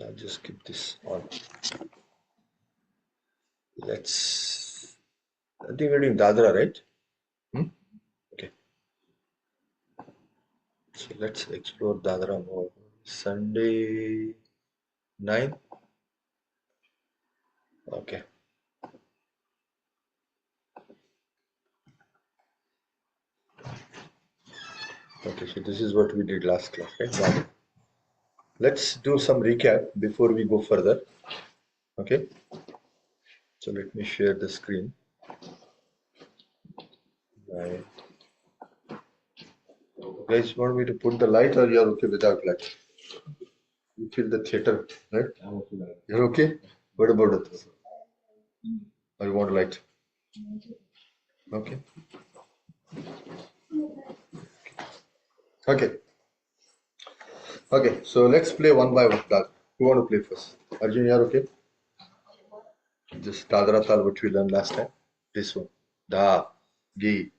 I'll just keep this on. Let's. I think we're doing Dadra, right? Okay. So let's explore Dadra more. Sunday 9. Okay. Okay, so this is what we did last class, right? Dadra. Let's do some recap before we go further. Okay. So let me share the screen. Right. Guys, want me to put the light or you're okay without light? You feel the theater, right? You're okay? What about it? Or you want light? Okay. Okay. Okay. So let's play one by one. Who want to play first? Arjun, you're okay? Just Dadra Tal, which we learned last time. This one. Da, Gi,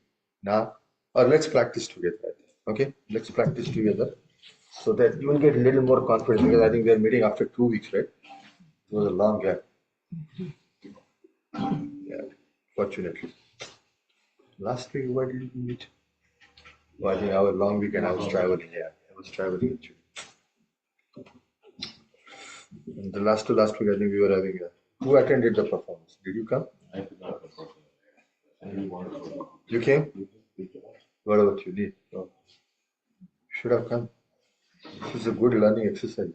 Na. Or let's practice together. Okay? Let's practice together so that you will get a little more confidence because I think we are meeting after 2 weeks, right? It was a long gap. Yeah, fortunately. Last week, why did we meet? Well, I think our long weekend, I was traveling. Yeah, I was traveling with you. And the last to last week, I think we were having a. Who attended the performance? Did you come? I could not perform. You came? What about you? Need? No. Should have come. This is a good learning exercise.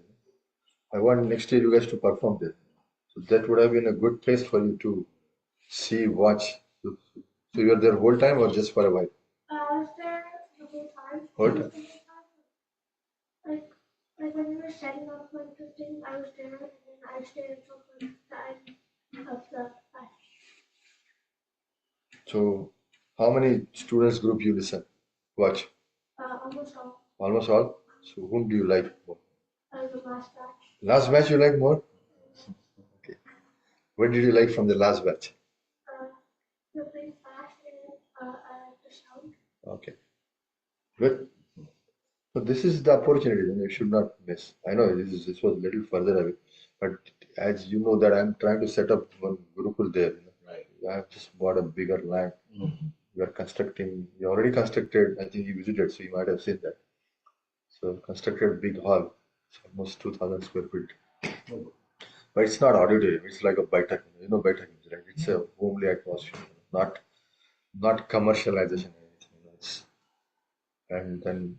I want next year you guys to perform there. So that would have been a good place for you to see, watch. So you were there whole time or just for a while? I was there the whole time. Whole time. Like when we were setting up like the thing, I was there and then I stayed until like the end of the class. So how many students group you listen? Watch? Almost all. Almost all? So whom do you like more? The last batch. Last batch you like more? Okay. What did you like from the last batch? The big fast and the sound. Okay. Good. So this is the opportunity and you should not miss. I know this was a little further away, but as you know that I'm trying to set up one Gurukul there. Right. I have just bought a bigger land. We are constructing. We already constructed. I think you visited, so you might have seen that. So constructed big hall. It's almost 2,000 square feet. But it's not auditorium. It's like a baitak. You know baitak, right? It's a homely atmosphere. Not commercialization or anything. It's, and then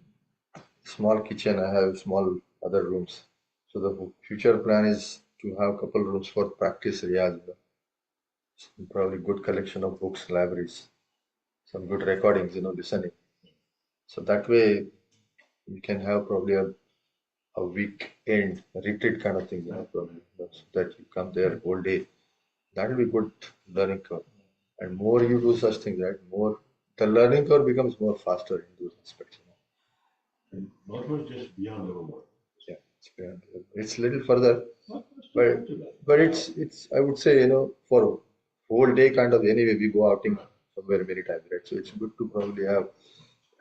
small kitchen. I have small other rooms. So the future plan is to have a couple rooms for practice riyaz. Probably good collection of books, libraries, some good recordings, listening. So that way we can have probably a weekend retreat kind of thing, probably so that you come there whole day. That will be good learning curve. And more you do such things, right? More the learning curve becomes more faster in those aspects. And not was just beyond our work. Yeah, it's a little further, but it's I would say for whole day kind of anyway we go outing somewhere many times, right? So it's good to probably have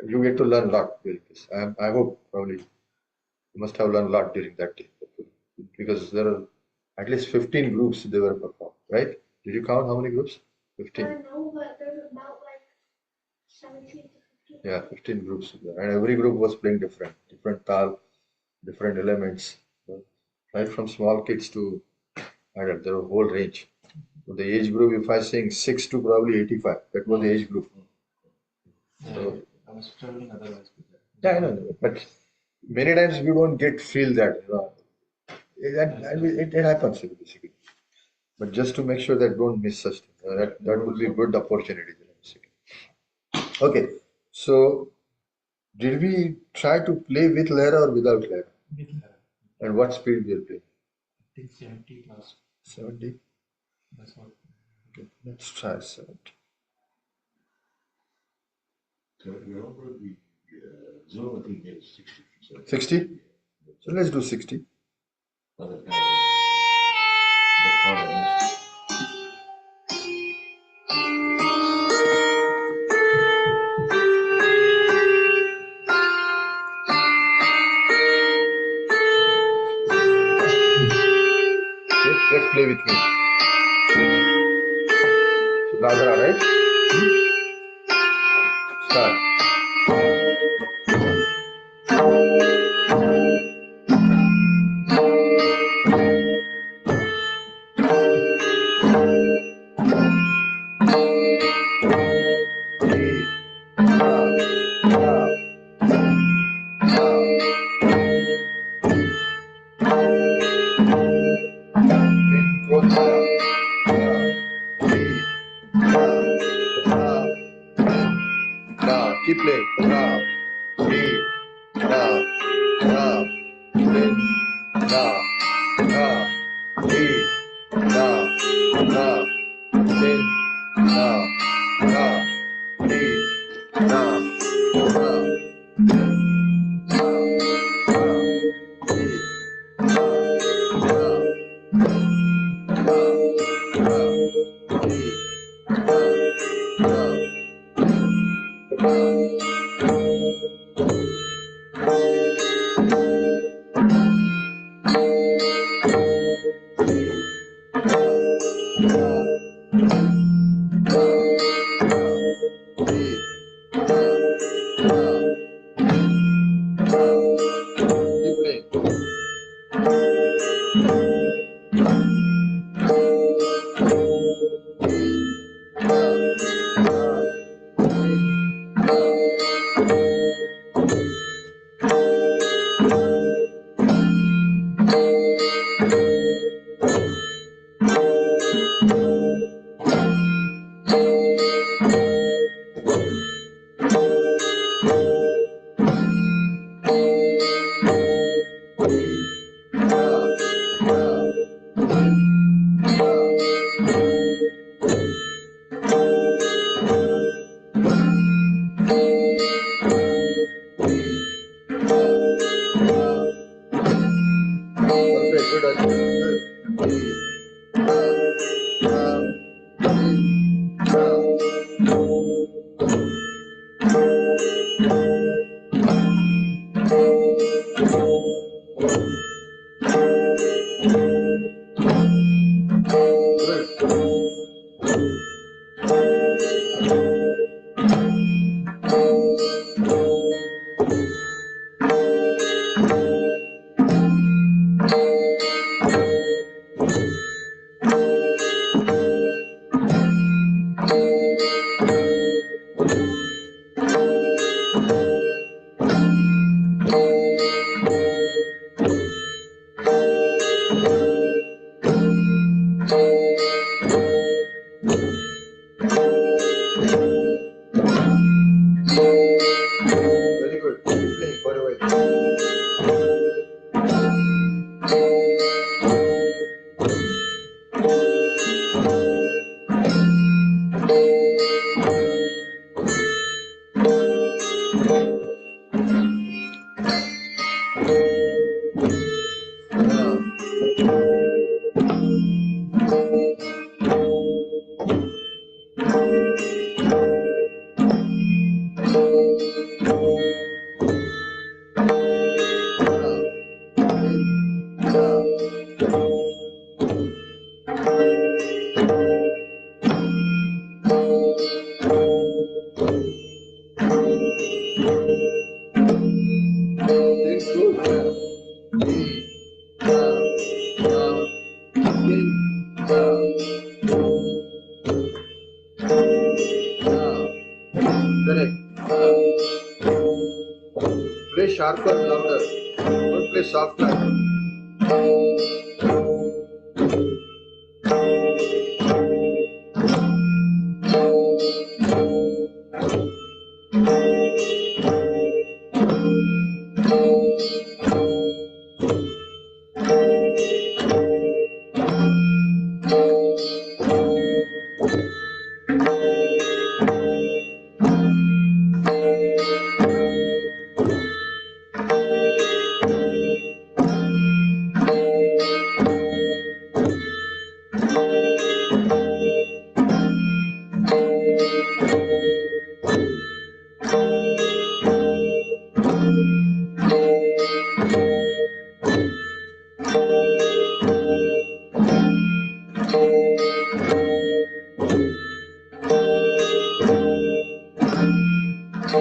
you get to learn a lot during this. I hope probably you must have learned a lot during that day because there are at least 15 groups they were performed, right? Did you count how many groups? 15. No, but there's about like 17 to 15. Yeah, 15 groups, and every group was playing different tal, different elements, right from small kids to adult. There was a whole range. So the age group, if I saying 6 to probably 85, that was the age group. So I was traveling otherwise. yeah, I know, but many times we don't feel that, it happens basically. But just to make sure that don't miss such thing, that would be a good opportunity. Basically. Okay, so did we try to play with Lera or without Lera? With And what speed we are playing? I think 70 plus. 70. That's what. Okay, let's try 70. So remember the Zoom, I think is 60. So 60? So let's do 60. other kind that's what I missed. play with me. So Nadra, right? Start. Keep playing. Ra, re, ra, ra, then, ra, ra, re, ra, ra, then, ra, ra, re, ra, ra, then, ra, ra, re, ra, ra, then, ra, ra, re, ra, ra, keep playing. Perfect, good. Very good. Keep playing for a while. That's good. Correct. Play sharper, louder. Don't play softer. One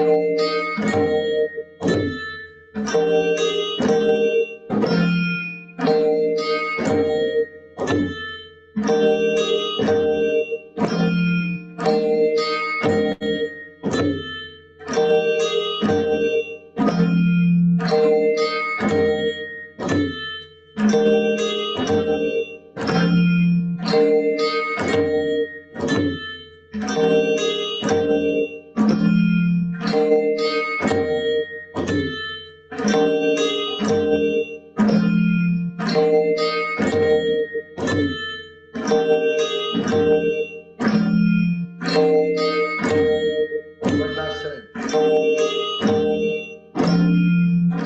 last time.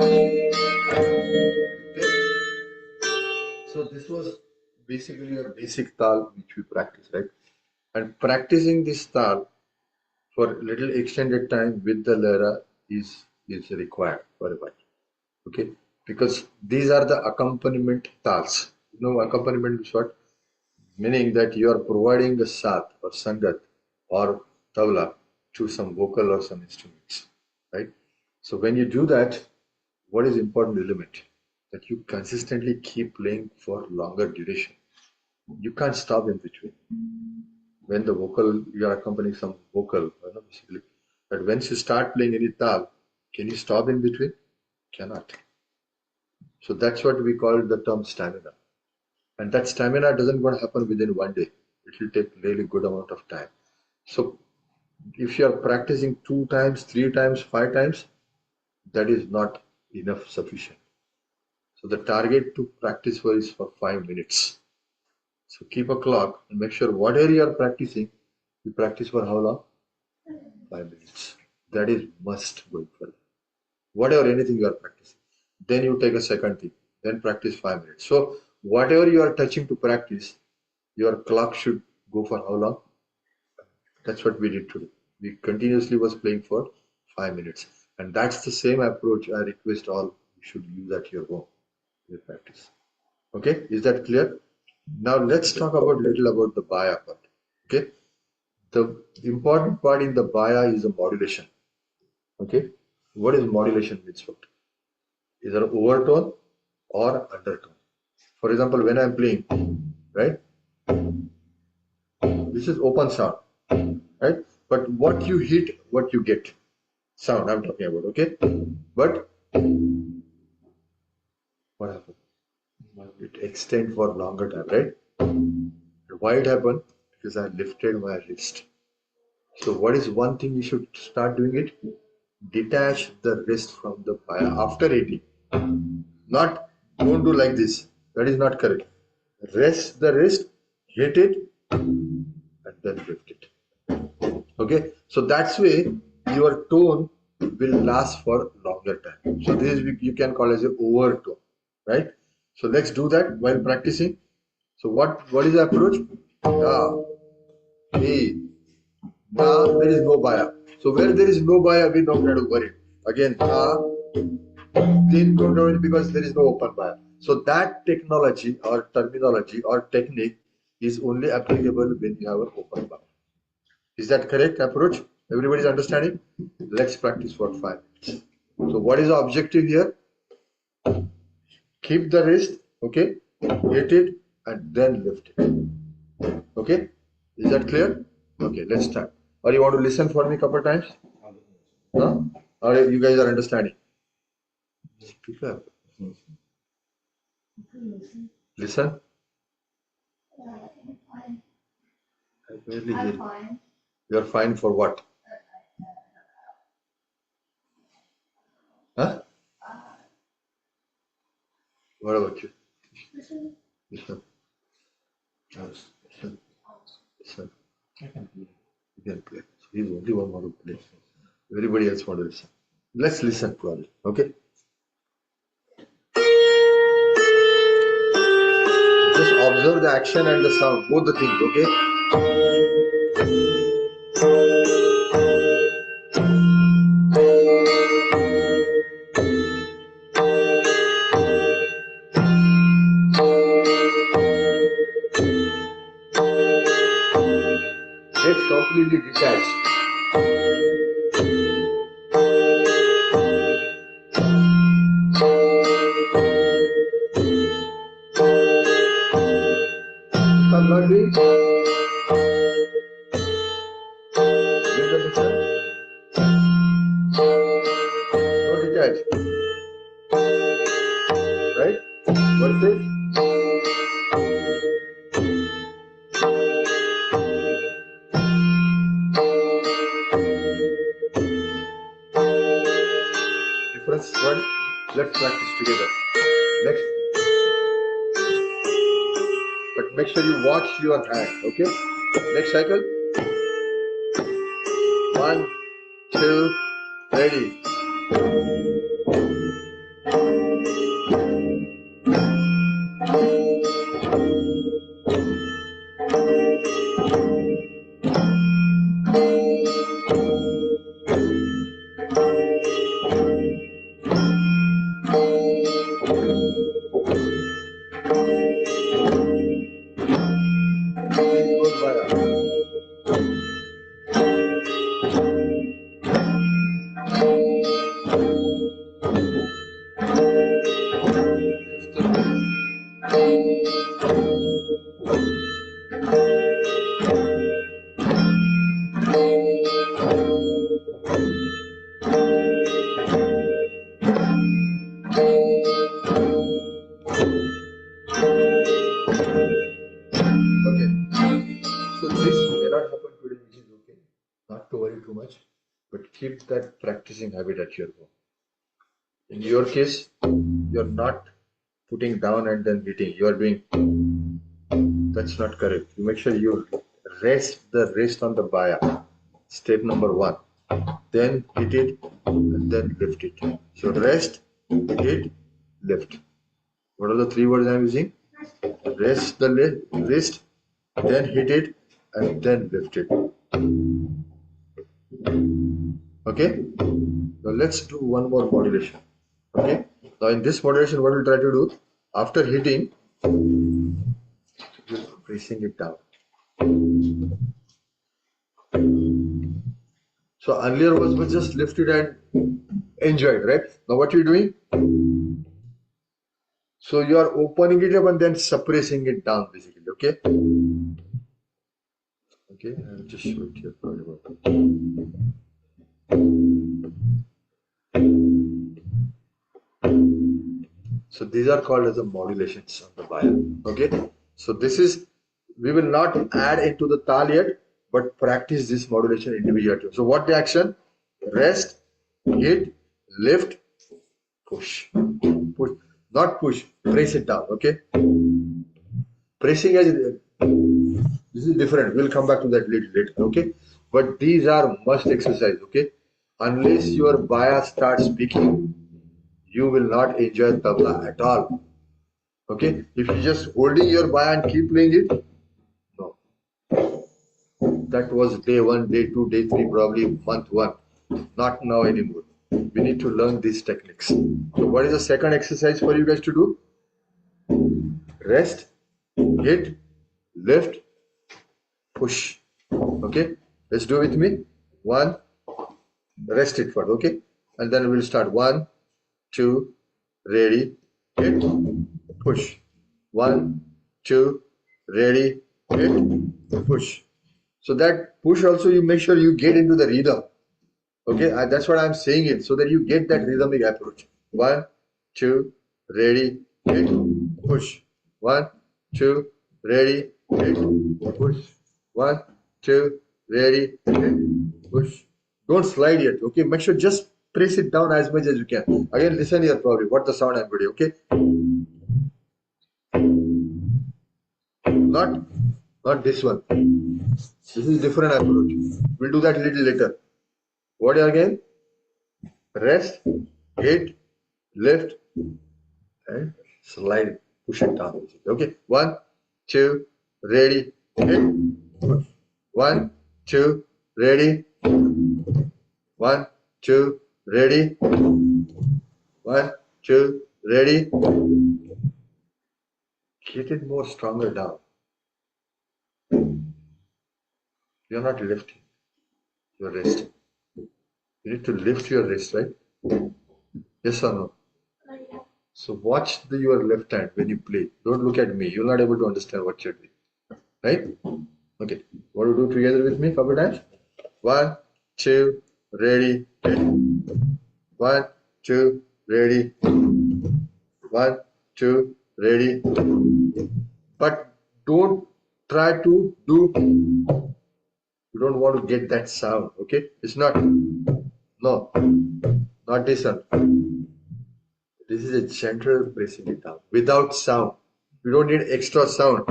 Okay. So this was basically a basic tal which we practice, right? And practicing this tal for a little extended time with the lira is required for a while. Okay, because these are the accompaniment tals. You know, accompaniment is what? Meaning that you are providing a sat or sangat or tabla to some vocal or some instruments, right? So when you do that, what is important element? That you consistently keep playing for longer duration. You can't stop in between. When the vocal, you are accompanying some vocal, you know, basically. But once you start playing any tal, can you stop in between? Cannot. So that's what we call the term stamina. And that stamina doesn't going to happen within one day. It will take really good amount of time. So if you are practicing 2 times, 3 times, 5 times, that is not enough sufficient. So the target to practice for is for 5 minutes. So keep a clock and make sure whatever you are practicing, you practice for how long? 5 minutes. That is must going further. Whatever anything you are practicing. Then you take a second thing. Then practice 5 minutes. So whatever you are touching to practice, your clock should go for how long? That's what we did today. We continuously was playing for 5 minutes. And that's the same approach I request all you should use at your home in practice. Okay, is that clear? Now let's talk about little about the baya part. Okay, the important part in the baya is the modulation. Okay, what is modulation means what? Either overtone or undertone. For example, when I'm playing, right? This is open sound, right? But what you hit, what you get. Sound I'm talking about, okay? But what happened? It extend for longer time, right? Why it happened? Because I lifted my wrist. So what is one thing you should start doing it? Detach the wrist from the fire after eating. Not don't do like this. That is not correct. Rest the wrist, hit it, and then lift it. Okay, so that's way your tone will last for longer time. So this is you can call as a overtone, right? So let's do that while practicing. So what is the approach? B. Now there is no baya. So where there is no baya, we don't have to worry. Again, then don't worry because there is no open baya. So that technology or terminology or technique is only applicable when you have an open baya. Is that correct approach? Everybody is understanding? Let's practice for 5 minutes. So what is the objective here? Keep the wrist, okay? Hit it and then lift it. Okay? Is that clear? Okay, let's start. Or you want to listen for me a couple times? Huh? Or you guys are understanding? Speak up. Listen. I barely hear you. You are fine for what? Huh? What about you? Listen. Listen. Listen. Listen. I can play. You can play. So he's the only one who want to play. Everybody else want to listen. Let's listen properly. Okay? Just observe the action and the sound, both the things, okay? Get completely detached. difference. One, let's practice together. Next, but make sure you watch your hand. Okay. Next cycle. 1, 2, ready. Goes by. Okay. So this may not happen today, which is okay. Not to worry too much, but keep that practicing habit at your home. In your case, you're not putting down and then hitting. You are doing. That's not correct. You make sure you rest the wrist on the baya. Step number 1. Then hit it and then lift it. So rest, hit, lift. What are the 3 words I'm using? Rest the wrist, then hit it and then lift it. Okay. Now let's do one more modulation. Okay. Now in this modulation, what we'll try to do after hitting, we're pressing it down. So earlier was just lifted and enjoyed, right? Now what you're doing? So you are opening it up and then suppressing it down, basically. Okay. Okay. I'll just show it here. So these are called as the modulations on the violin. Okay. So this is, we will not add into the tal yet, but practice this modulation individually. So what the action? Rest, hit, lift, push. Push, not push, press it down. Okay. Pressing as this is different. We'll come back to that later. Okay. But these are must exercise. Okay. Unless your baya starts speaking, you will not enjoy tabla at all. Okay, if you just holding your baya and keep playing it, no. That was day 1, day 2, day 3, probably month 1. Not now anymore. We need to learn these techniques. So what is the second exercise for you guys to do? Rest, hit, lift, push. Okay, let's do it with me. 1, rest it first. Okay, and then we'll start. 1, 2, ready, hit, push. 1, 2, ready, hit, push. So that push also, you make sure you get into the rhythm. Okay, that's what I'm saying it, so that you get that rhythmic approach. 1, 2, ready, hit, push. 1, 2, ready, hit, push. 1, 2, ready, hit, push. Don't slide yet. Okay, make sure just press it down as much as you can. Again, listen here probably what the sound I'm putting. Okay, not this one. This is different approach. We'll do that a little later. What again? Rest, hit, lift, and slide, push it down. Okay, 1, 2, ready, hit, push. 1, 2, ready. 1, 2, ready. 1, 2, ready. Get it more stronger down. You're not lifting, you're resting. You need to lift your wrist, right? Yes or no? Yeah. So watch your left hand when you play. Don't look at me. You're not able to understand what you're doing. Right? Okay. Want to do together with me? Couple times. 1, 2, ready, hit. 1, 2, ready. 1, 2, ready. But don't try to do. You don't want to get that sound. Okay? It's not. No. Not this one. This is a gentle pressing it down without sound. You don't need extra sound.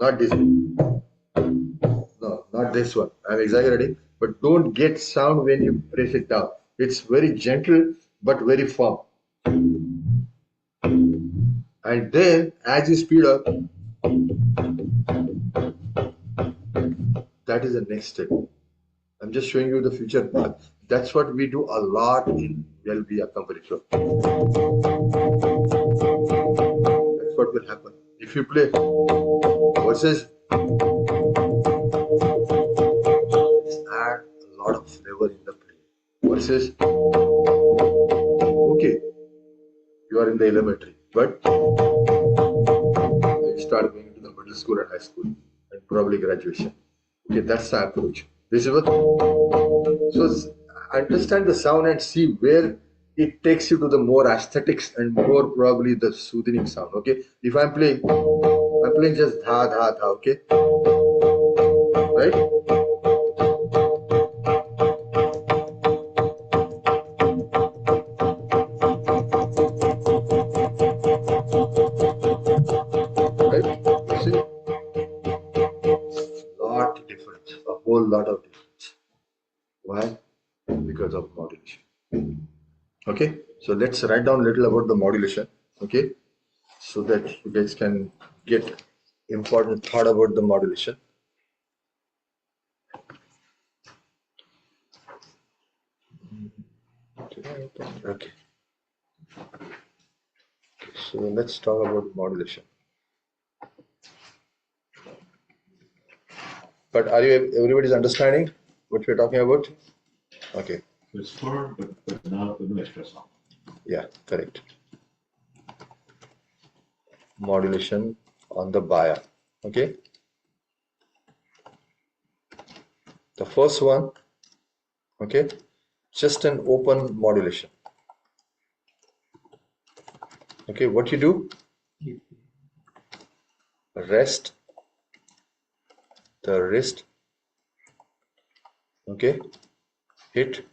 Not this one. No, not this one. I'm exaggerating, but don't get sound when you press it down. It's very gentle but very firm. And then as you speed up, that is the next step. I'm just showing you the future path. That's what we do a lot in LB accompany. So that's what will happen. If you play versus, add a lot of flavor in the play. Versus, okay, you are in the elementary, but you start going to the middle school and high school and probably graduation. Okay, that's the approach. This is what. So understand the sound and see where it takes you to the more aesthetics and more probably the soothing sound. Okay, if I'm playing just dha dha dha. Okay, right? Right? You see, lot difference, a whole lot of difference. Why? Because of modulation. Okay, so let's write down a little about the modulation. Okay, so that you guys can get important thought about the modulation. Okay. So let's talk about modulation. But are you everybody's understanding what we're talking about? Okay. It's firm, but not with no extra sound. Yeah, correct. Modulation on the buyer. Okay. The first one, okay, just an open modulation. Okay, what you do? Rest the wrist. Okay, hit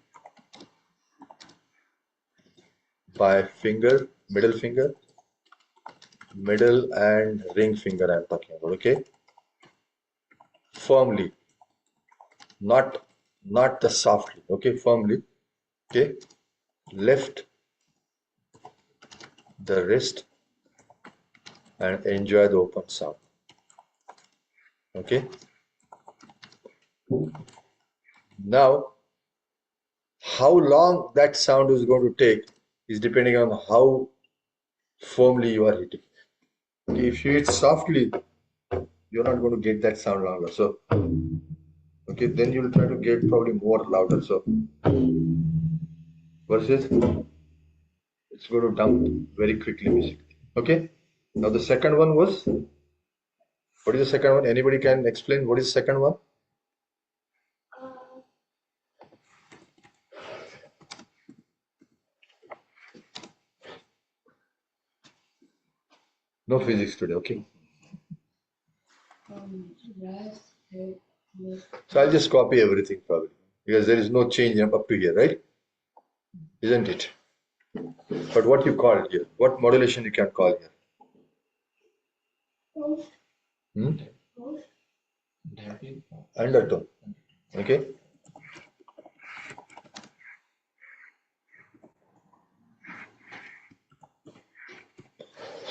by finger, middle finger, middle and ring finger I'm talking about. Okay, firmly, not the softly. Okay, firmly. Okay, lift the wrist and enjoy the open sound. Okay, now how long that sound is going to take is depending on how firmly you are hitting. Okay, if you hit softly, you're not going to get that sound longer. So, okay, then you'll try to get probably more louder. So, versus it's going to dump very quickly, basically. Okay, now the second one was, what is the second one? Anybody can explain what is the second one? No physics today, okay? So I'll just copy everything probably because there is no change up to here, right? Isn't it? But what you call here? What modulation you can call here? Hmm? Undertone. Okay.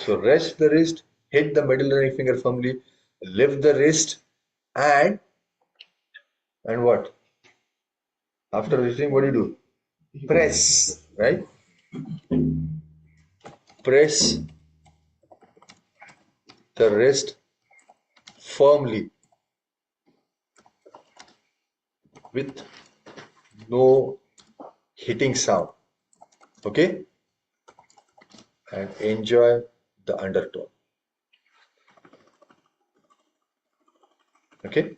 So rest the wrist, hit the middle ring finger firmly, lift the wrist, and what? After resting, what do you do? Press, right? Press the wrist firmly with no hitting sound. Okay? And enjoy the undertone. Okay?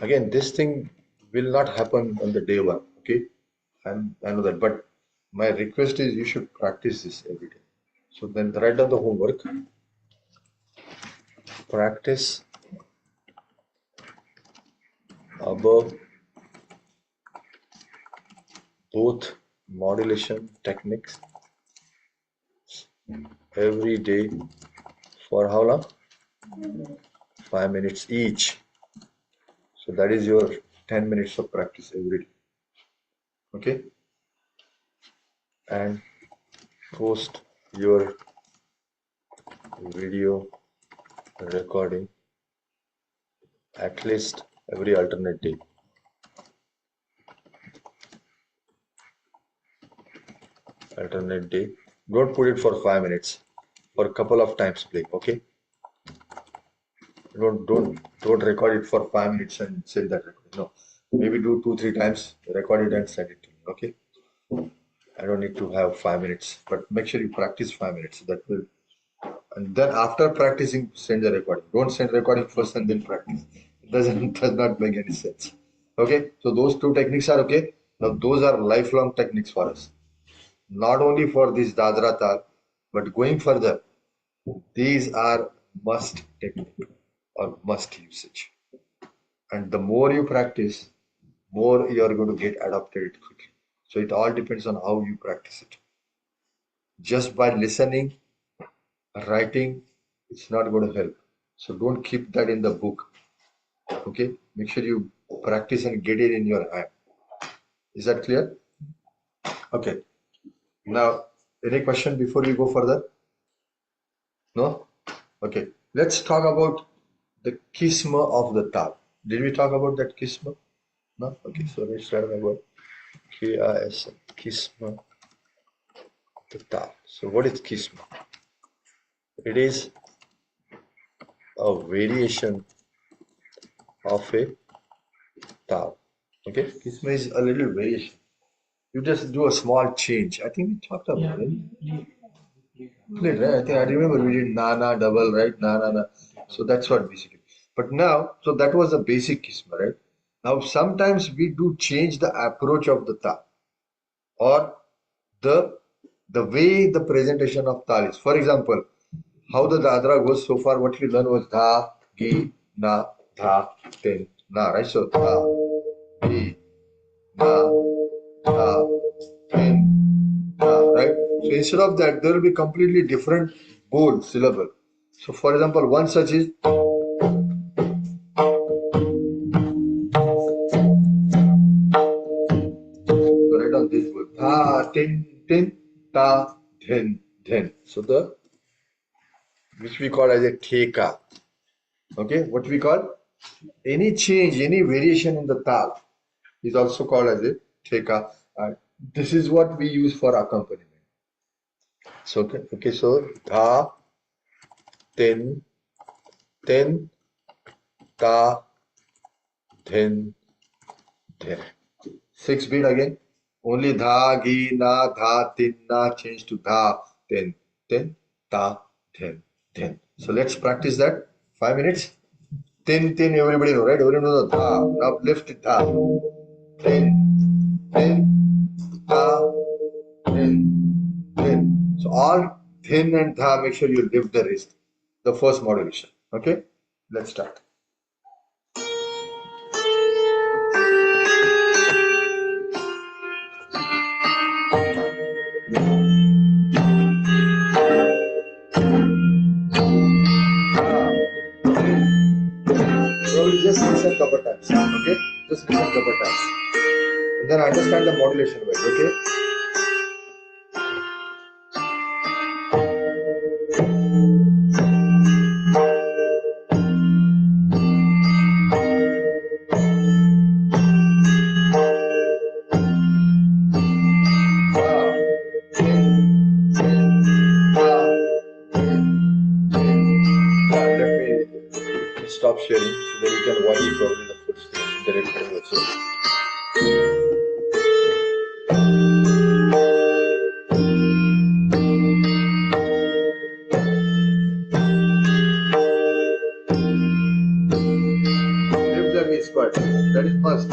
Again, this thing will not happen on the day one. Okay? I know that, but my request is you should practice this every day. So then write down the homework. Practice above both modulation techniques every day for how long? 5 minutes each. So that is your 10 minutes of practice every day. Okay? And post your video recording at least every alternate day. Alternate day. Don't put it for 5 minutes. For a couple of times play. Okay? Don't record it for 5 minutes and send that recording. No. Maybe do 2-3 times, record it and send it to me. Okay? I don't need to have 5 minutes, but make sure you practice 5 minutes. That will, and then after practicing, send the recording. Don't send recording first and then practice. It does not make any sense. Okay, so those two techniques are okay. Now those are lifelong techniques for us, not only for this Dadra Tal, but going further, these are must technique or must usage. And the more you practice, more you are going to get adopted quickly. So it all depends on how you practice it. Just by listening, writing, it's not going to help. So don't keep that in the book. Okay, make sure you practice and get it in your hand. Is that clear? Okay. Now, any question before we go further? No? Okay. Let's talk about the kisma of the tal. Did we talk about that kisma? No? Okay, so let's start about KISM, kisma of the tal. So what is kisma? It is a variation of a tal. Okay, kisma is a little variation. You just do a small change. I think we talked about it. Played, right? I think I remember we did na na double, right? Na na na. So that's what basically. But now, so that was the basic kisma, right? Now sometimes we do change the approach of the tal or the way the presentation of tal is. For example, how the dadra goes so far, what we learned was dha, gi, na, dha, ten, na, right? So dha, gi, na, dha, ten, na, right? So instead of that, there will be completely different bold syllable. So for example, one such is so write down this word tha tin tin ta dhin dhin. So the which we call as a theka. Okay, what we call any change, any variation in the tal is also called as a theka. And this is what we use for accompaniment. So okay, so tha tin tin ta dhin dhin. 6 beat again. Only dha, gi, na, dha, tin, na change to dha, tin, tin, ta, dhin, dhin. So let's practice that. 5 minutes. Tin, tin, everybody know, right? Everybody knows the dha. Now lift it, dha. Tin, tin, dha, tin, tin. So all thin and dha, make sure you lift the wrist. The first modulation. Okay? Let's start. Probably just listen couple times. Okay? Just listen couple times. And then understand the modulation wise. Okay? Let me stop sharing so that you can watch probably the full screen in the recording also. Lift the waist part. That is must.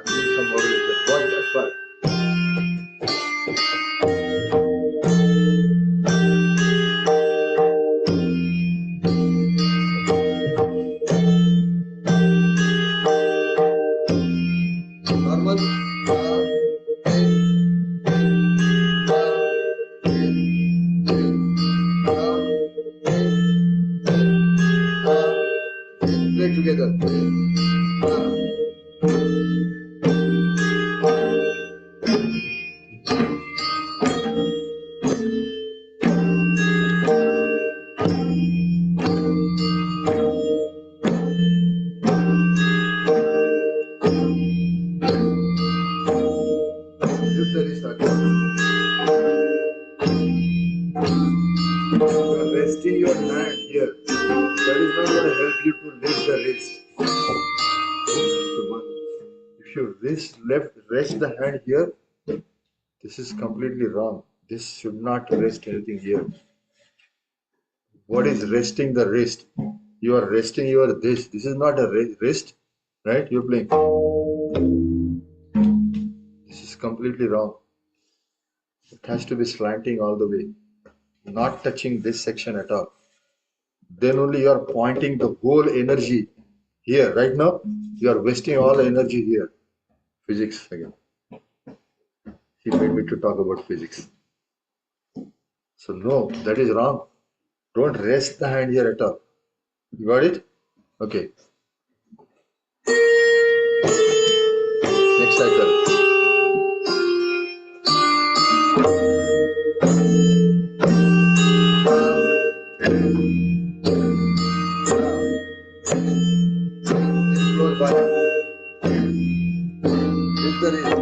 Doing some modulation. Watch that part. You are resting your hand here. That is not going to help you to lift the wrist. If you rest the hand here, this is completely wrong. This should not rest anything here. What is resting the wrist? You are resting your this. This is not a wrist, right? You're playing. This is completely wrong. It has to be slanting all the way, not touching this section at all. Then only you are pointing the whole energy here. Right now, you are wasting all the energy here. Physics again. He made me to talk about physics. So no, that is wrong. Don't rest the hand here at all. You got it? Okay. Next cycle. Close by. Lift the wrist.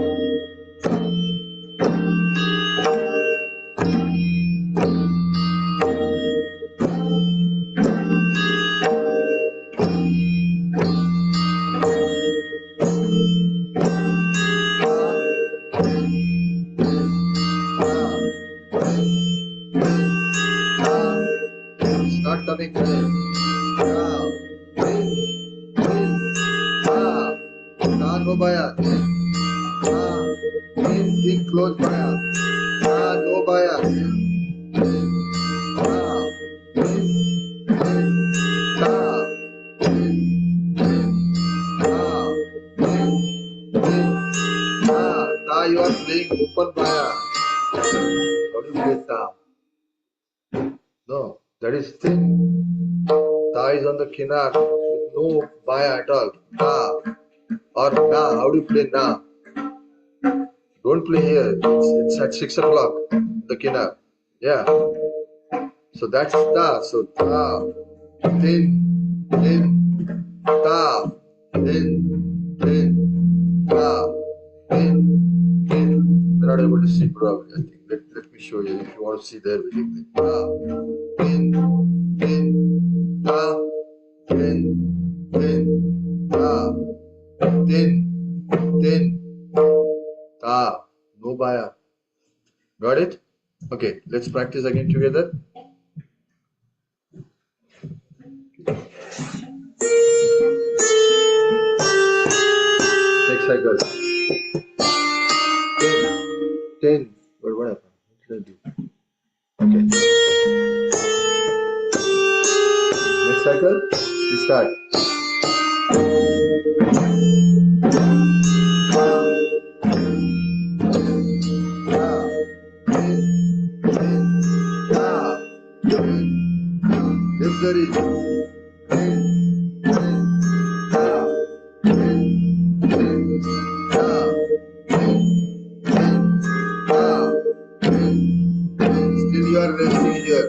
Start coming clear. Now. No bias. In close bias. No bias. You are playing open bias. How do you play ta? No, that is thin. Ta is on the kinar with no baya at all. Ta or na. How do you play na? Don't play here. It's at 6 o'clock. The kinar. Yeah. So that's ta. So ta, thin, ta, thin, ta, thin. You're not able to see probably. I think. Let me show you if you want to see there. Ta, thin, ta, thin, ta, thin, ta. No baya. Got it? Okay, let's practice again together. Next cycle. 10. What happened? What did I do? Okay. Next cycle. We start. Lift the wrist. Still you are resting here.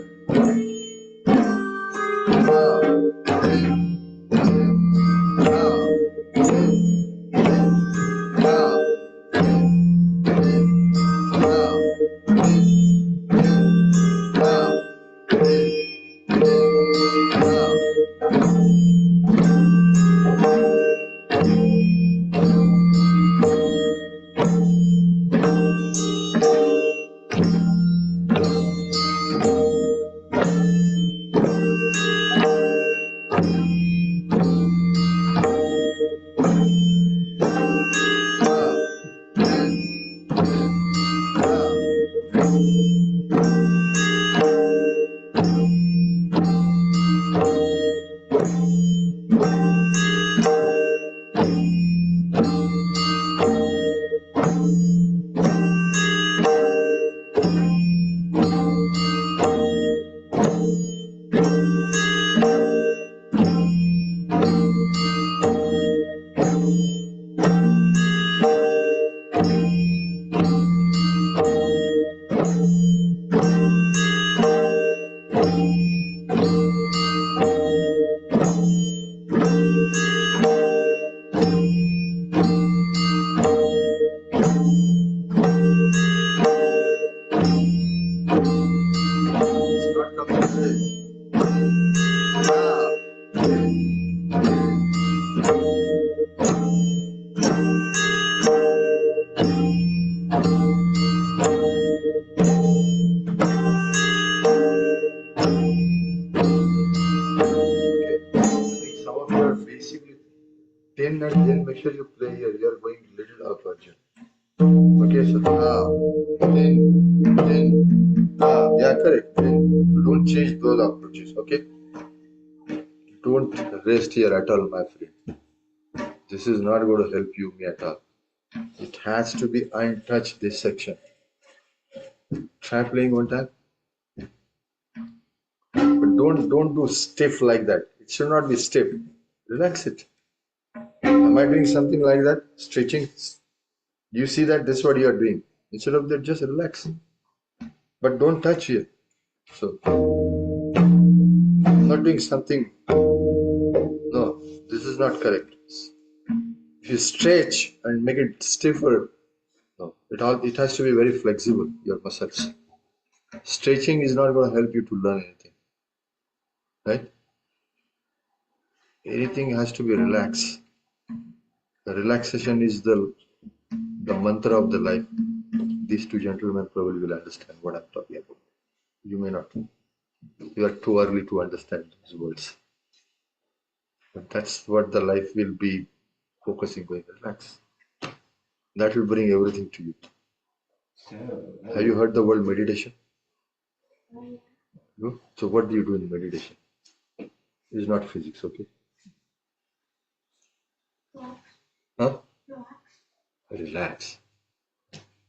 Some of you are basically 10 and then make sure you play here. You are going little up, Arjun. Okay, so 10, yeah, correct. 10. Don't change those approaches, okay? Don't rest here at all, my friend. This is not going to help you me at all. It has to be untouched, this section. Try playing one time. But don't do stiff like that. It should not be stiff. Relax it. Am I doing something like that? Stretching? You see that this is what you are doing. Instead of that, just relax. But don't touch here. So I'm not doing something. No, this is not correct. If you stretch and make it stiffer, no, it has to be very flexible, your muscles. Stretching is not going to help you to learn anything. Right? Anything has to be relaxed. The relaxation is the mantra of the life. These two gentlemen probably will understand what I'm talking about. You may not. You are too early to understand those words. But that's what the life will be focusing on. Relax. That will bring everything to you. Have you heard the word meditation? No? So what do you do in meditation? It's not physics, okay? Huh? Relax.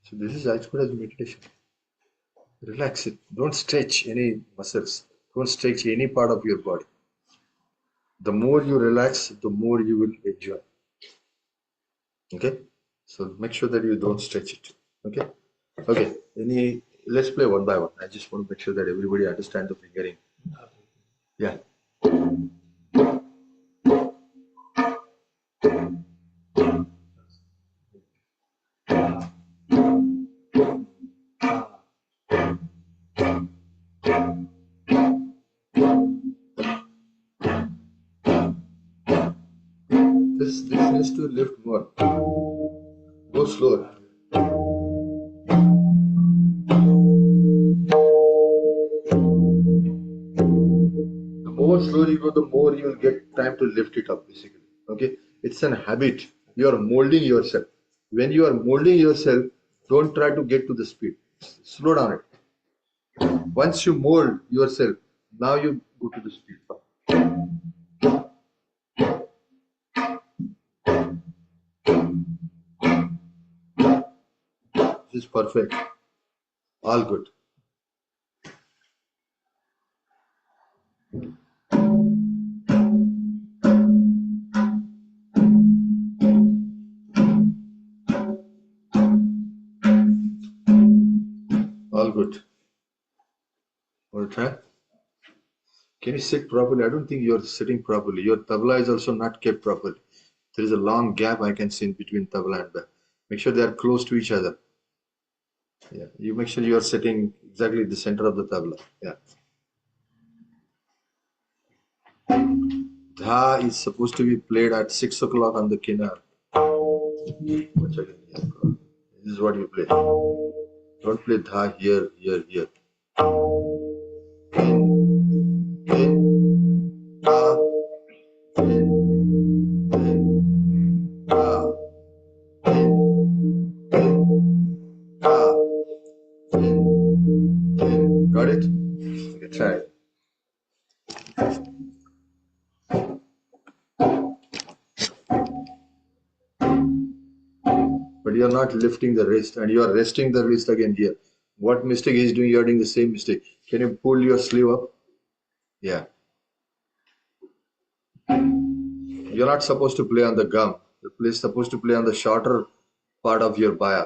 So this is as good as meditation. Relax it. Don't stretch any muscles. Don't stretch any part of your body. The more you relax, the more you will enjoy. Okay? So make sure that you don't stretch it. Okay? Okay. Let's play one by one. I just want to make sure that everybody understands the fingering. Yeah. This needs to lift more. Go slower. The more slower you go, the more you will get time to lift it up, basically. Okay? It's an habit. You are molding yourself. When you are molding yourself, don't try to get to the speed. Slow down it. Once you mold yourself, now you go to the speed. This is perfect. All good. All good. Want to try? Can you sit properly? I don't think you're sitting properly. Your tabla is also not kept properly. There is a long gap I can see in between tabla and back. Make sure they are close to each other. Yeah, you make sure you are sitting exactly at the center of the tabla. Yeah. Dha is supposed to be played at 6 o'clock on the kinar. Once again, yeah. This is what you play. Don't play dha here, here, here. In, dha, dha, dha, got it? Okay, try it. But you are not lifting the wrist and you are resting the wrist again here. What mistake he is doing? You are doing the same mistake. Can you pull your sleeve up? Yeah. You're not supposed to play on the gum. You're supposed to play on the shorter part of your baya.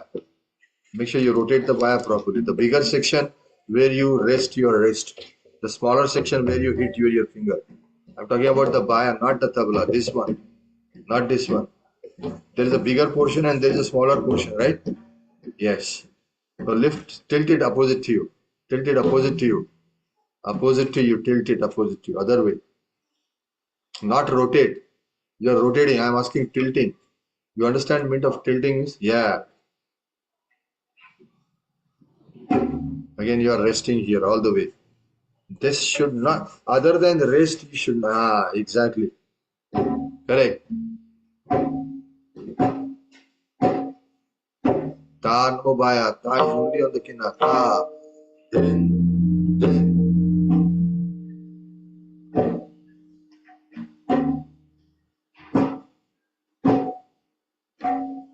Make sure you rotate the baya properly. The bigger section where you rest your wrist. The smaller section where you hit your finger. I'm talking about the baya, not the tabla. This one, not this one. There is a bigger portion and there is a smaller portion, right? Yes. So lift, tilt it opposite to you. Tilt it opposite to you. Opposite to you, tilt it opposite to you. Other way. Not rotate. You are rotating. I am asking tilting. You understand meaning of tilting is? Yeah. Again, you are resting here all the way. This should not, other than the rest, you should not. Exactly. Correct. Ta no baya. Ta is only on the kinna. Ta. Then, then.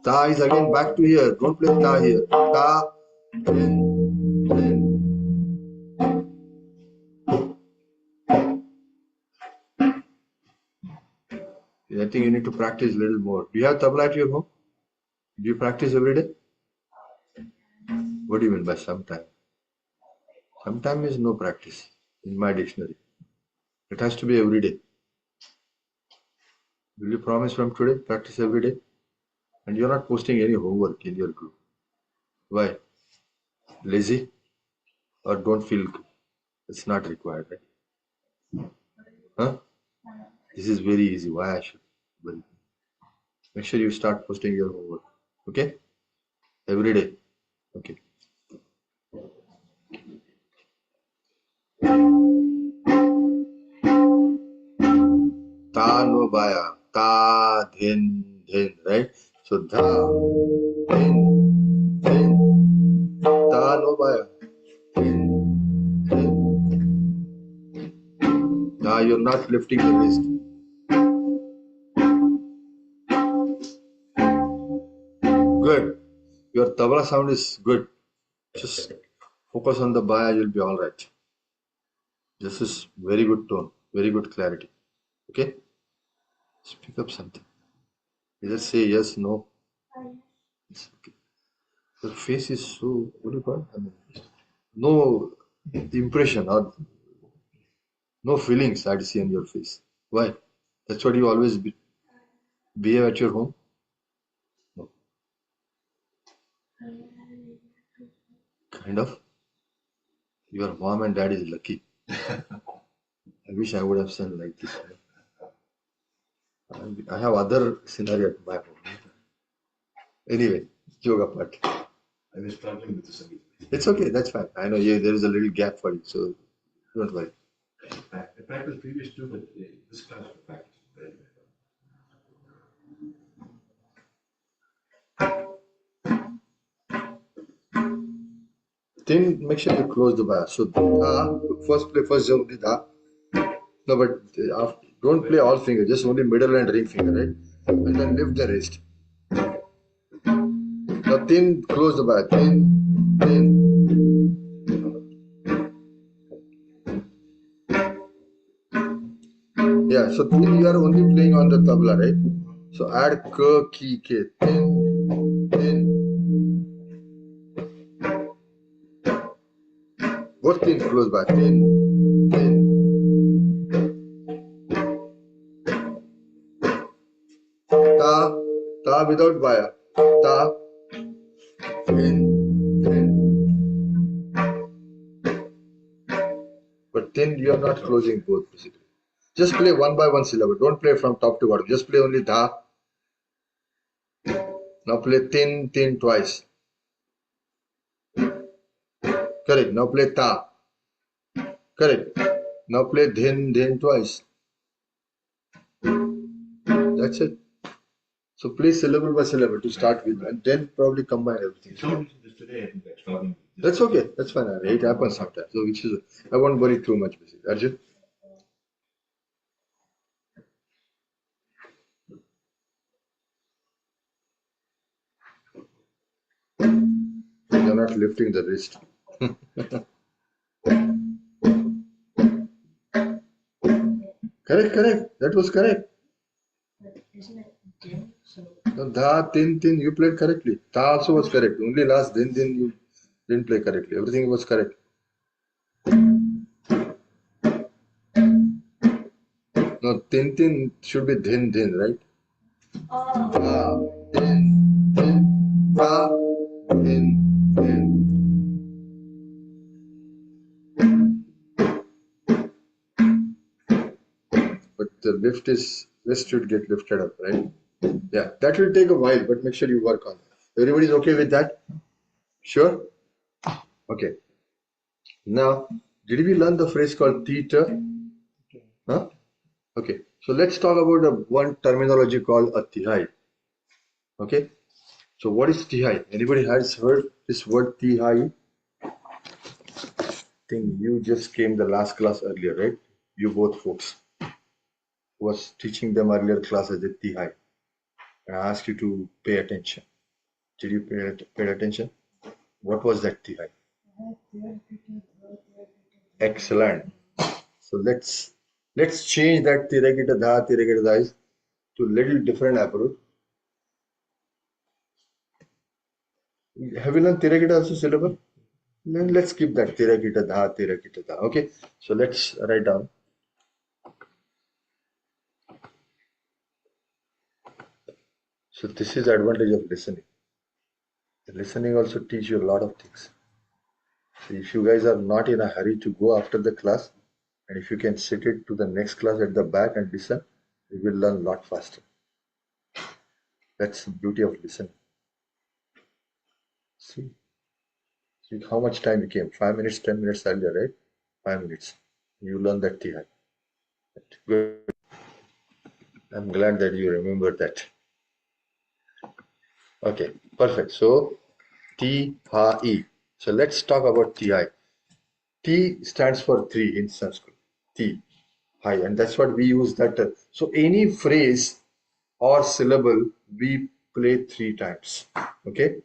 Ta is again back to here. Don't play ta here. Ta. Then. I think you need to practice a little more. Do you have tabla at your home? Do you practice every day? What do you mean by sometime? Sometime is no practice in my dictionary. It has to be every day. Will you promise from today, practice every day? And you're not posting any homework in your group. Why? Lazy? Or don't feel good? It's not required, right? Huh? This is very easy. Why I should? Well, make sure you start posting your homework. Okay? Every day. Okay. Ta no baya. Ta dhin dhin, right? So dha dhin dhin. Ta no baya. Dhin dhin. Now you're not lifting the wrist. Good. Your tabla sound is good. Just focus on the baya, you'll be all right. This is very good tone, very good clarity. Okay? Speak up something. Either say yes, no. It's okay. Your face is so, what do you call it? I mean, no impression or no feelings I'd see on your face. Why? That's what you always behave at your home? No. Kind of. Your mom and dad is lucky. I wish I would have said like this. I have other scenario at my home. Anyway, joke apart. I was struggling with the Sangeet. It's okay, that's fine. I know there is a little gap for you, so don't worry. I practiced previous too, but this class I practiced very well. Then make sure you close the bar. So first play first jump the da. No, but don't play all finger, just only middle and ring finger, right? And then lift the wrist. Now thin, close the bar. Thin. Yeah, so thin you are only playing on the tabla, right? So add k, ki, ke. Thin. Both things close by. Thin. Ta without baya. Ta. Thin. But then you are not closing both basically. Just play one by one syllable. Don't play from top to bottom. Just play only da. Now play thin twice. Correct. Now play ta. Correct. Now play dhin twice. That's it. So play syllable by syllable to start with, and then probably combine everything. Someone mentioned this today, I think I'm struggling. That's okay. That's fine. It happens sometimes. So which is, I won't worry too much basically. Arjun? You're not lifting the wrist. Correct. That was correct. Isn't it dim? So No, da, thin, you played correctly. Ta also was correct. Only last then you didn't play correctly. Everything was correct. No, thin should be dhin, right? Da, thin, ta, thin. But the wrist should get lifted up, right? Yeah, that will take a while, but make sure you work on it. Everybody's okay with that? Sure? Okay. Now, did we learn the phrase called theta? Huh? Okay, so let's talk about the one terminology called a tihai. Okay, so what is tihai? Anybody has heard this word tihai? I think you just came the last class earlier, right? You both folks was teaching them earlier class as a tihai. And I asked you to pay attention. Did you pay attention? What was that tihai? Excellent. So let's change that tirakita dha is to little different approach. Have you learned tirakita also syllable? Then let's skip that tirakita dha. Okay. So let's write down. So this is the advantage of listening. Listening also teach you a lot of things. So if you guys are not in a hurry to go after the class, and if you can sit it to the next class at the back and listen, you will learn a lot faster. That's the beauty of listening. See how much time you came? 5 minutes, 10 minutes earlier, right? 5 minutes. You learn that tihai. Good. I'm glad that you remember that. Okay, perfect. So T-ha-e. So let's talk about T-I. T stands for three in Sanskrit. T, hi, and that's what we use that. So any phrase or syllable we play three times. Okay,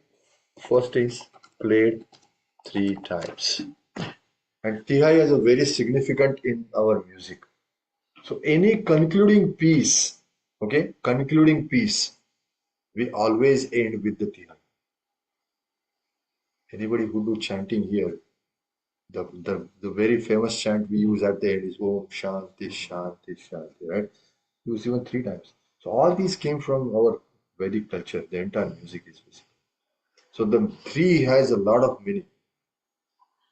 first is played three times, and T-I is a very significant in our music. So any concluding piece, okay, concluding piece, we always end with the T-I. Anybody who do chanting here, the very famous chant we use at the end is Om Shanti Shanti Shanti, right? Use even three times. So all these came from our Vedic culture. The entire music is basically. So the three has a lot of meaning.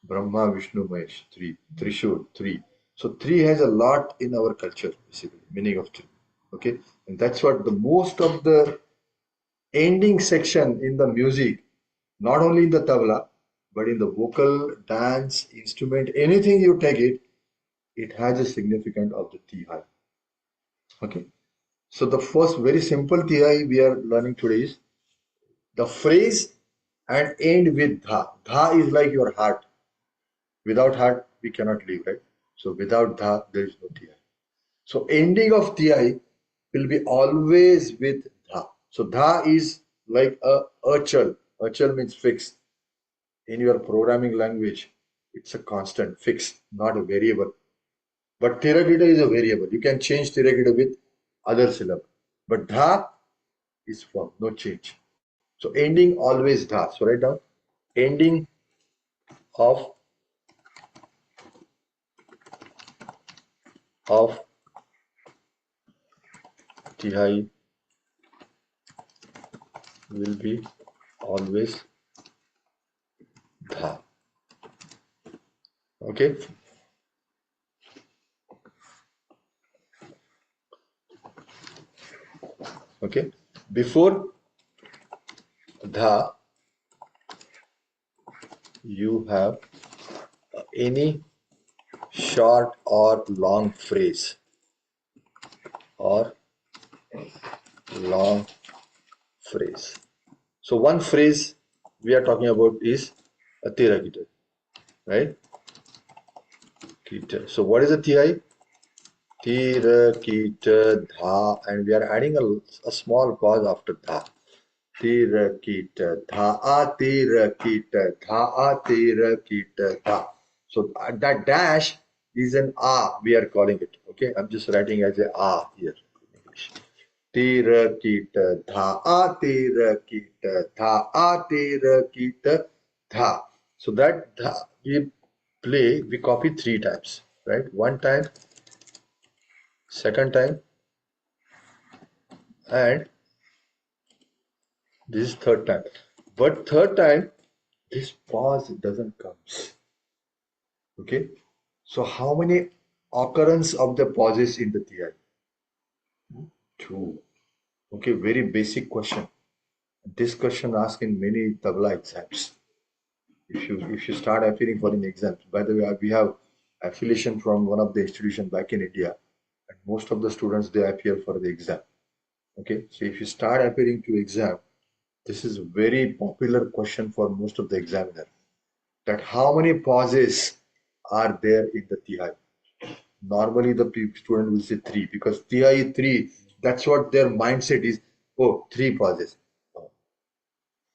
Brahma, Vishnu, Mahesh, three. Trishul, three. So three has a lot in our culture, basically, meaning of three. Okay, and that's what the most of the ending section in the music, not only in the tabla, but in the vocal, dance, instrument, anything you take it, it has a significance of the Ti. Okay. So the first very simple Ti we are learning today is the phrase and end with dha. Dha is like your heart. Without heart, we cannot live, right? So without dha, there is no Ti. So ending of Ti will be always with dha. So dha is like a achal. Achal means fixed. In your programming language, it's a constant, fixed, not a variable. But Theravada is a variable. You can change Theravada with other syllable. But Dha is firm, no change. So ending always Dha. So write down ending of of Tihai will be always Dha. Okay. Okay. Before Dha, you have any short or long phrase or long phrase. So one phrase we are talking about is a Tira Gita, right? Kita. So what is a Ti? Tira, Kita, Dha, and we are adding a small pause after Dha. Tira, Kita, Dha, Tira, Kita, Dha, Tira, Kita, Dha. So that dash is an A, we are calling it. Okay, I'm just writing as a A here in English. Tira, Kita, Dha, Tira, Kita, Dha, Tira, Kita, Dha. So that Dha we copy three times, right? One time, second time, and this is third time. But third time, this pause doesn't come. Okay. So how many occurrence of the pauses in the TI? Two. Okay, very basic question. This question asked in many tabla exams. if you start appearing for an exam. By the way, we have affiliation from one of the institution back in India, and most of the students they appear for the exam. Okay, so if you start appearing to exam, this is a very popular question for most of the examiner. That how many pauses are there in the TI? Normally, the student will say three because TI is three. That's what their mindset is. Oh, three pauses.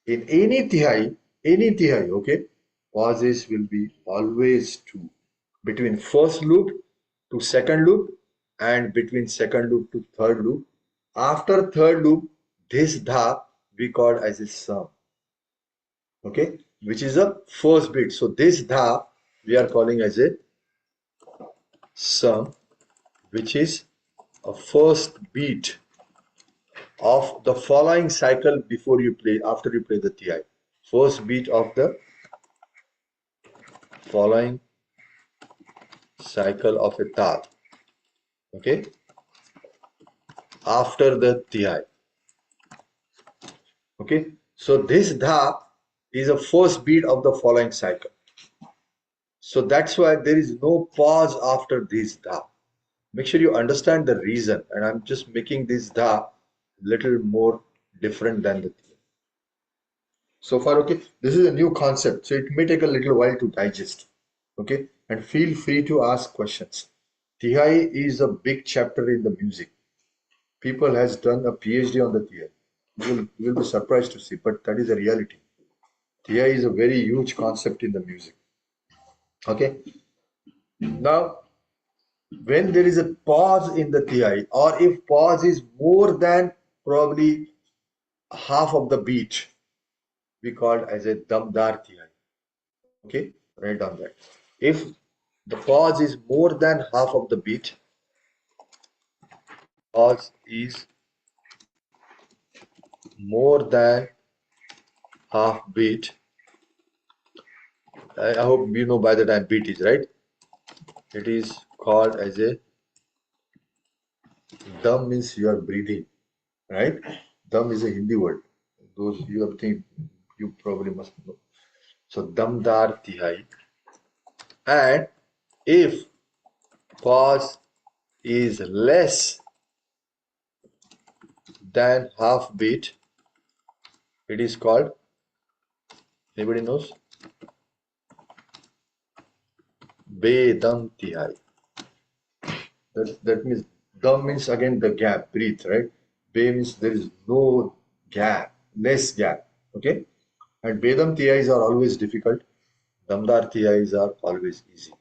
In any TI, okay, pauses will be always two. Between first loop to second loop and between second loop to third loop. After third loop, this dha we call as a sum, okay, which is a first bit. So this dha we are calling as a sum, which is a first beat of the following cycle before you play, after you play the TI. First beat of the following cycle of a tal, okay, after the TI. Okay, so this dha is a first beat of the following cycle. So that's why there is no pause after this dha. Make sure you understand the reason, and I'm just making this dha little more different than the TI. So far, okay, this is a new concept, so it may take a little while to digest. Okay, and feel free to ask questions. TI is a big chapter in the music. People has done a PhD on the TI. You will be surprised to see, but that is a reality. TI is a very huge concept in the music. Okay. Now, when there is a pause in the TI, or if pause is more than probably half of the beat, we call it as a damdar TI. Okay, write down that. If the pause is more than half of the beat, pause is more than half beat. I hope you know by the time beat is right. It is called as a dum means you are breathing, right? Dum is a Hindi word. Those you have think you probably must know. So damdar tihai. And if pause is less than half beat, it is called, anybody knows? Bedam tihai. That means dum means again the gap, breathe, right? Be means there is no gap, less gap. Okay? And Bedam TIs are always difficult. Damdar TIs are always easy.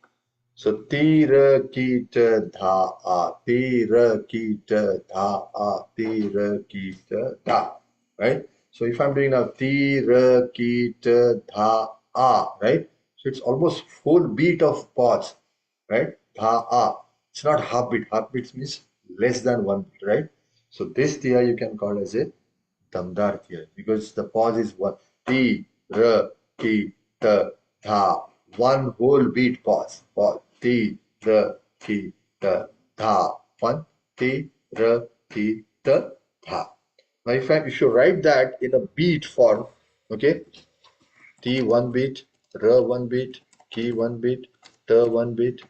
So tira kita dha a, tira kita dha a, tira kita dha. Right? So if I'm doing now tira kita dha a, right? So it's almost full beat of pause, right? Dha a. It's not half beat. Half beat means less than one beat, right? So this TI you can call as a damdar TI because the pause is one. Ti, ra, ki, ta, tha. One whole beat pause. Pause. Ti, ra, ki, ta, tha. One. Ti, ra, ki, ta, tha. Now if you write that in a beat form, okay, T one beat, R one beat, Ki one beat, T one beat,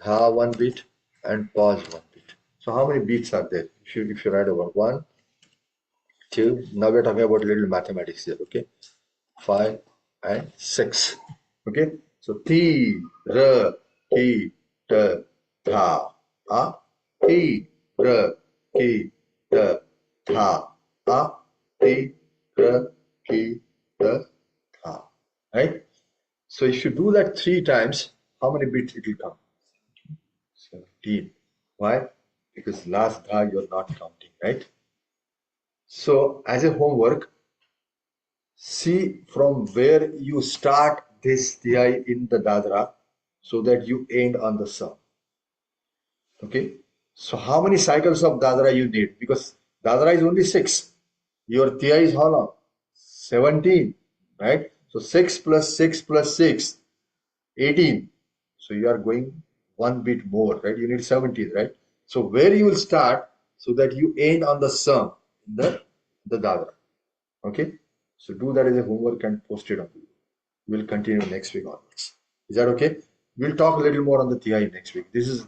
Dha one beat, and pause one beat. So how many beats are there? If you write over one, two. Now we're talking about little mathematics here. Okay, 5 and 6. Okay, so T, R, Ki, T, Dha, A, T, R, Ki, T, Dha, A, T, R, Ki, T, Dha. Right? So if you do that 3 times, how many bits it will come? 17. Why? Because last dha you're not counting, right? So as a homework, see from where you start this ti in the dadra so that you end on the sum. Okay. So how many cycles of dadra you need? Because dadra is only 6. Your ti is how long? 17, right? So 6 plus 6 plus 6, 18. So you are going one bit more, right? You need 17, right? So where you will start so that you end on the sum in the dadra. Okay. So do that as a homework and post it on. We'll continue next week onwards. Is that okay? We'll talk a little more on the TI next week. This is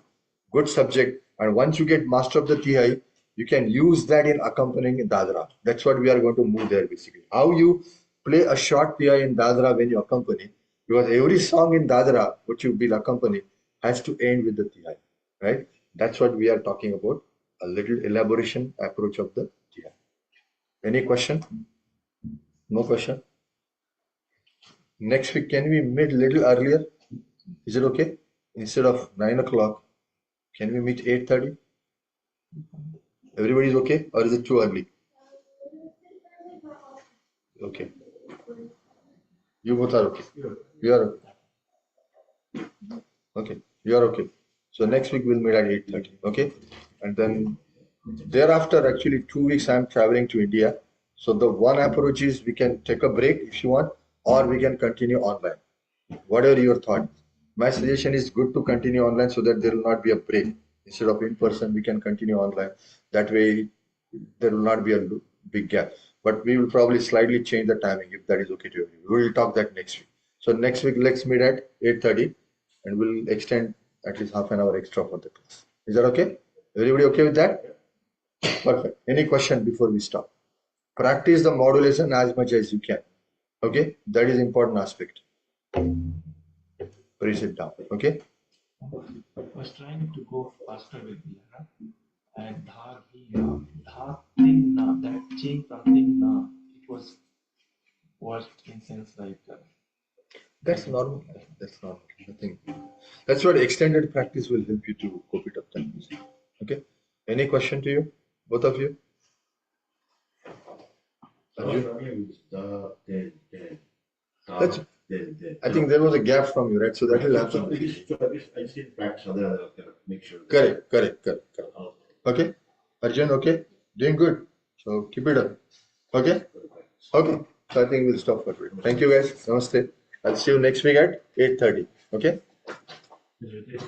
good subject, and once you get master of the TI, you can use that in accompanying in Dadra. That's what we are going to move there basically. How you play a short TI in Dadra when you accompany, because every song in Dadra which you will accompany has to end with the TI, right? That's what we are talking about. A little elaboration approach of the TI. Any question? No question? Next week, can we meet little earlier? Is it okay? Instead of 9 o'clock, can we meet 8:30? Everybody is okay, or is it too early? Okay. You both are okay. You are okay. Okay. You are okay. So next week we'll meet at 8:30. Okay. And then thereafter, actually 2 weeks I'm traveling to India. So the one approach is we can take a break if you want, or we can continue online. Whatever your thought. My suggestion is good to continue online so that there will not be a break. Instead of in person, we can continue online. That way, there will not be a big gap. But we will probably slightly change the timing if that is okay to you. We will talk that next week. So next week, let's meet at 8:30, and we'll extend at least half an hour extra for the class. Is that okay? Everybody okay with that? Perfect. Any question before we stop? Practice the modulation as much as you can. Okay, that is important aspect. Press it down. Okay. I was trying to go faster with Lara and dha, hi, na, dha, thing, na, that change from thing, na, it was worst in sense like That's normal. That's normal. Nothing. That's what extended practice will help you to cope it up. Then. Okay. Any question to you, both of you? Arjun? That's, I think there was a gap from you, right? So that will happen. I still practice other make sure. Correct. Okay. Arjun, okay? Doing good. So keep it up. Okay? Okay. So I think we'll stop for today. Thank you guys. Namaste. I'll see you next week at 8:30. Okay? Yes.